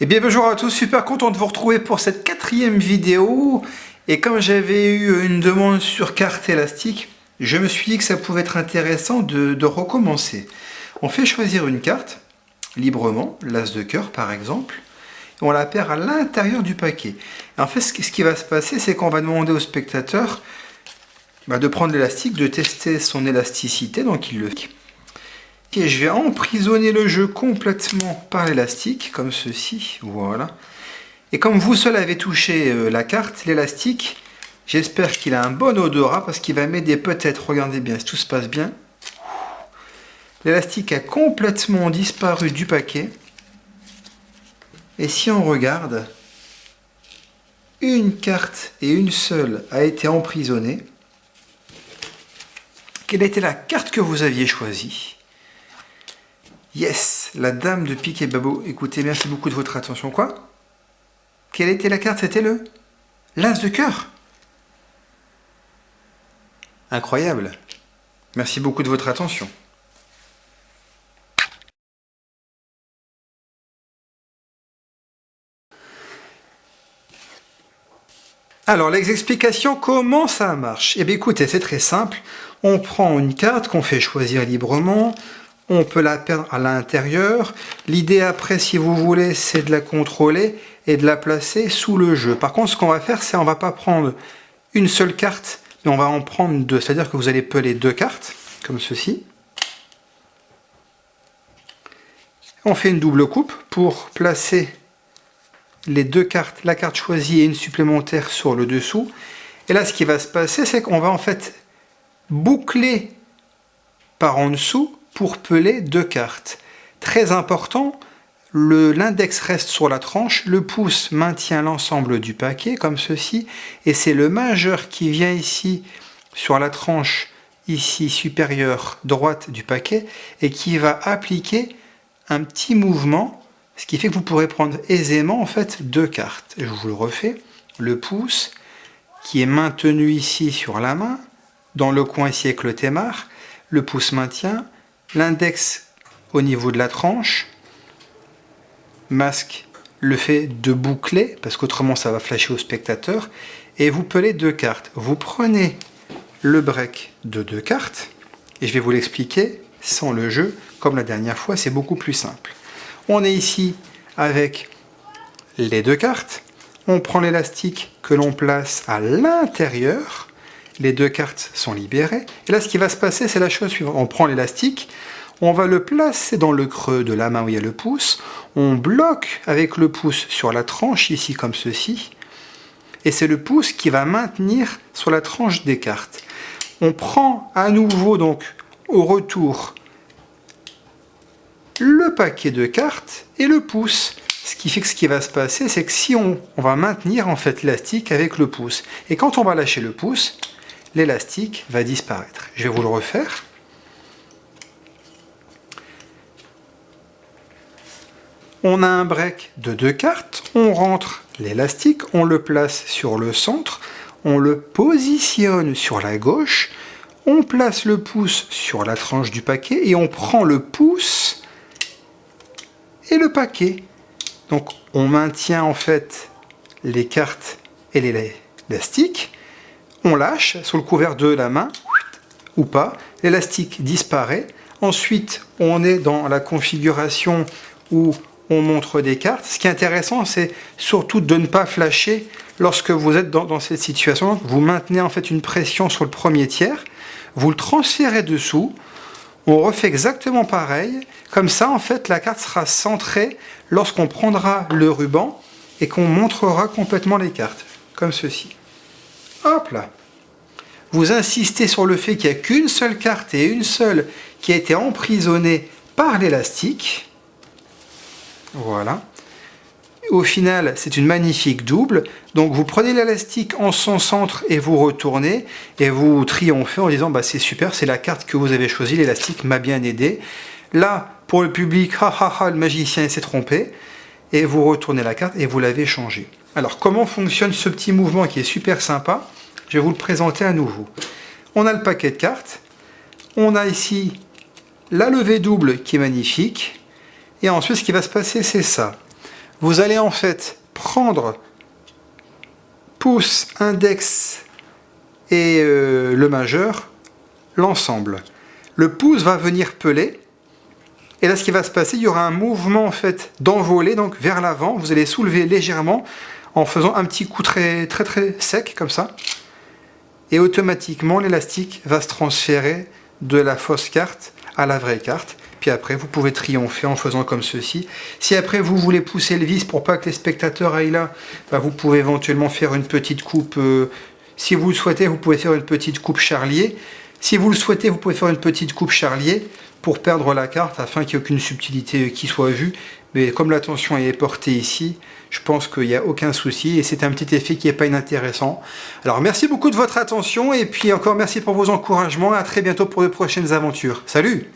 Eh bien bonjour à tous, super content de vous retrouver pour cette 4e vidéo. Et comme j'avais eu une demande sur carte élastique, je me suis dit que ça pouvait être intéressant de recommencer. On fait choisir une carte, librement, l'as de cœur par exemple, et on la perd à l'intérieur du paquet. Et en fait, ce qui va se passer, c'est qu'on va demander au spectateur de prendre l'élastique, de tester son élasticité, donc il le fait. Et je vais emprisonner le jeu complètement par l'élastique, comme ceci, voilà. Et comme vous seul avez touché la carte, l'élastique, j'espère qu'il a un bon odorat, parce qu'il va m'aider peut-être, regardez bien, si tout se passe bien. L'élastique a complètement disparu du paquet. Et si on regarde, une carte et une seule a été emprisonnée. Quelle était la carte que vous aviez choisie ? Yes, la dame de pique et babot. Écoutez, merci beaucoup de votre attention. Quoi ? Quelle était la carte ? C'était le l'as de cœur. Incroyable. Merci beaucoup de votre attention. Alors, les explications, comment ça marche ? Eh bien, écoutez, c'est très simple. On prend une carte qu'on fait choisir librement. On peut la perdre à l'intérieur. L'idée après, si vous voulez, c'est de la contrôler et de la placer sous le jeu. Par contre, ce qu'on va faire, c'est on va pas prendre une seule carte, mais on va en prendre deux. C'est-à-dire que vous allez peler deux cartes, comme ceci. On fait une double coupe pour placer les deux cartes, la carte choisie et une supplémentaire sur le dessous. Et là, ce qui va se passer, c'est qu'on va en fait boucler par en dessous pour peler deux cartes. Très important, l'index reste sur la tranche, le pouce maintient l'ensemble du paquet, comme ceci, et c'est le majeur qui vient ici, sur la tranche, ici, supérieure droite du paquet, et qui va appliquer un petit mouvement, ce qui fait que vous pourrez prendre aisément, en fait, deux cartes. Je vous le refais. Le pouce, qui est maintenu ici sur la main, dans le coin ici avec le témar, le pouce maintient, l'index au niveau de la tranche, masque le fait de boucler, parce qu'autrement ça va flasher au spectateur, et vous pelez deux cartes. Vous prenez le break de deux cartes, et je vais vous l'expliquer sans le jeu, comme la dernière fois, c'est beaucoup plus simple. On est ici avec les deux cartes, on prend l'élastique que l'on place à l'intérieur, les deux cartes sont libérées, et là ce qui va se passer, c'est la chose suivante. On prend l'élastique, on va le placer dans le creux de la main où il y a le pouce, on bloque avec le pouce sur la tranche, ici comme ceci, et c'est le pouce qui va maintenir sur la tranche des cartes. On prend à nouveau donc au retour le paquet de cartes et le pouce. Ce qui fait que ce qui va se passer, c'est que si on va maintenir en fait l'élastique avec le pouce, et quand on va lâcher le pouce, l'élastique va disparaître. Je vais vous le refaire. On a un break de deux cartes, on rentre l'élastique, on le place sur le centre, on le positionne sur la gauche, on place le pouce sur la tranche du paquet et on prend le pouce et le paquet. Donc on maintient en fait les cartes et l'élastique, on lâche sous le couvert de la main, ou pas, l'élastique disparaît. Ensuite, on est dans la configuration où on montre des cartes. Ce qui est intéressant, c'est surtout de ne pas flasher lorsque vous êtes dans cette situation. Vous maintenez en fait une pression sur le premier tiers, vous le transférez dessous, on refait exactement pareil. Comme ça, en fait, la carte sera centrée lorsqu'on prendra le ruban et qu'on montrera complètement les cartes, comme ceci. Hop là. Vous insistez sur le fait qu'il n'y a qu'une seule carte et une seule qui a été emprisonnée par l'élastique. Voilà. Au final, c'est une magnifique double. Donc vous prenez l'élastique en son centre et vous retournez et vous triomphez en disant c'est super, c'est la carte que vous avez choisie, l'élastique m'a bien aidé. Là, pour le public, le magicien s'est trompé. Et vous retournez la carte et vous l'avez changée. Alors comment fonctionne ce petit mouvement qui est super sympa ? Je vais vous le présenter à nouveau. On a le paquet de cartes. On a ici la levée double qui est magnifique. Et ensuite, ce qui va se passer, c'est ça. Vous allez en fait prendre pouce, index et le majeur, l'ensemble. Le pouce va venir peler. Et là, ce qui va se passer, il y aura un mouvement en fait d'envolée, donc vers l'avant. Vous allez soulever légèrement en faisant un petit coup très sec comme ça. Et automatiquement, l'élastique va se transférer de la fausse carte à la vraie carte. Puis après, vous pouvez triompher en faisant comme ceci. Si après, vous voulez pousser le vis pour pas que les spectateurs aillent là, bah, vous pouvez éventuellement faire une petite coupe. Si vous le souhaitez, vous pouvez faire une petite coupe charlier. Si vous le souhaitez, vous pouvez faire une petite coupe charlier pour perdre la carte afin qu'il n'y ait aucune subtilité qui soit vue. Mais comme l'attention est portée ici, je pense qu'il n'y a aucun souci et c'est un petit effet qui n'est pas inintéressant. Alors merci beaucoup de votre attention et puis encore merci pour vos encouragements. À très bientôt pour de prochaines aventures. Salut!